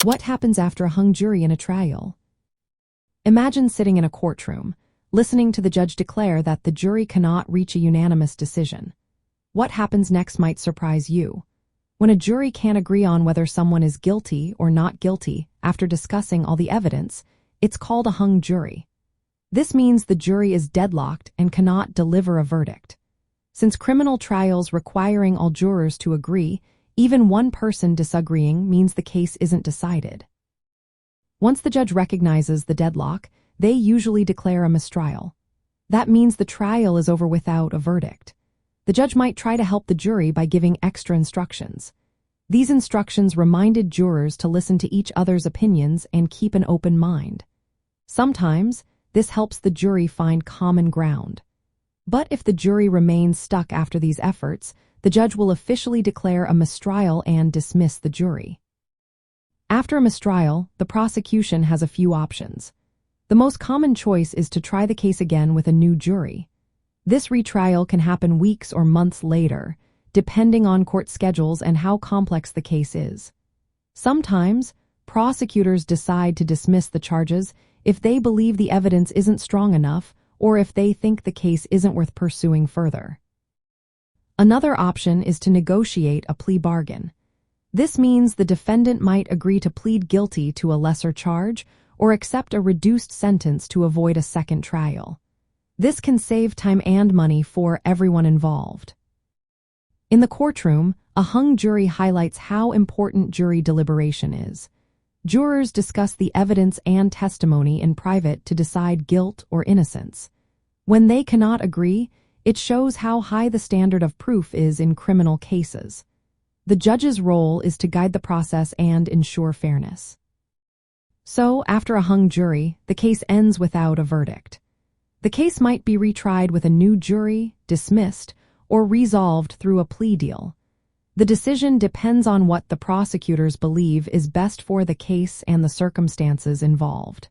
What happens after a hung jury in a trial? Imagine sitting in a courtroom, listening to the judge declare that the jury cannot reach a unanimous decision. What happens next might surprise you. When a jury can't agree on whether someone is guilty or not guilty after discussing all the evidence, it's called a hung jury. This means the jury is deadlocked and cannot deliver a verdict. Since criminal trials requiring all jurors to agree, even one person disagreeing means the case isn't decided. Once the judge recognizes the deadlock, they usually declare a mistrial. That means the trial is over without a verdict. The judge might try to help the jury by giving extra instructions. These instructions reminded jurors to listen to each other's opinions and keep an open mind. Sometimes, this helps the jury find common ground. But if the jury remains stuck after these efforts, the judge will officially declare a mistrial and dismiss the jury. After a mistrial, the prosecution has a few options. The most common choice is to try the case again with a new jury. This retrial can happen weeks or months later, depending on court schedules and how complex the case is. Sometimes, prosecutors decide to dismiss the charges if they believe the evidence isn't strong enough or if they think the case isn't worth pursuing further. Another option is to negotiate a plea bargain. This means the defendant might agree to plead guilty to a lesser charge or accept a reduced sentence to avoid a second trial. This can save time and money for everyone involved. In the courtroom, a hung jury highlights how important jury deliberation is. Jurors discuss the evidence and testimony in private to decide guilt or innocence. When they cannot agree, it shows how high the standard of proof is in criminal cases. The judge's role is to guide the process and ensure fairness. So, after a hung jury, the case ends without a verdict. The case might be retried with a new jury, dismissed, or resolved through a plea deal. The decision depends on what the prosecutors believe is best for the case and the circumstances involved.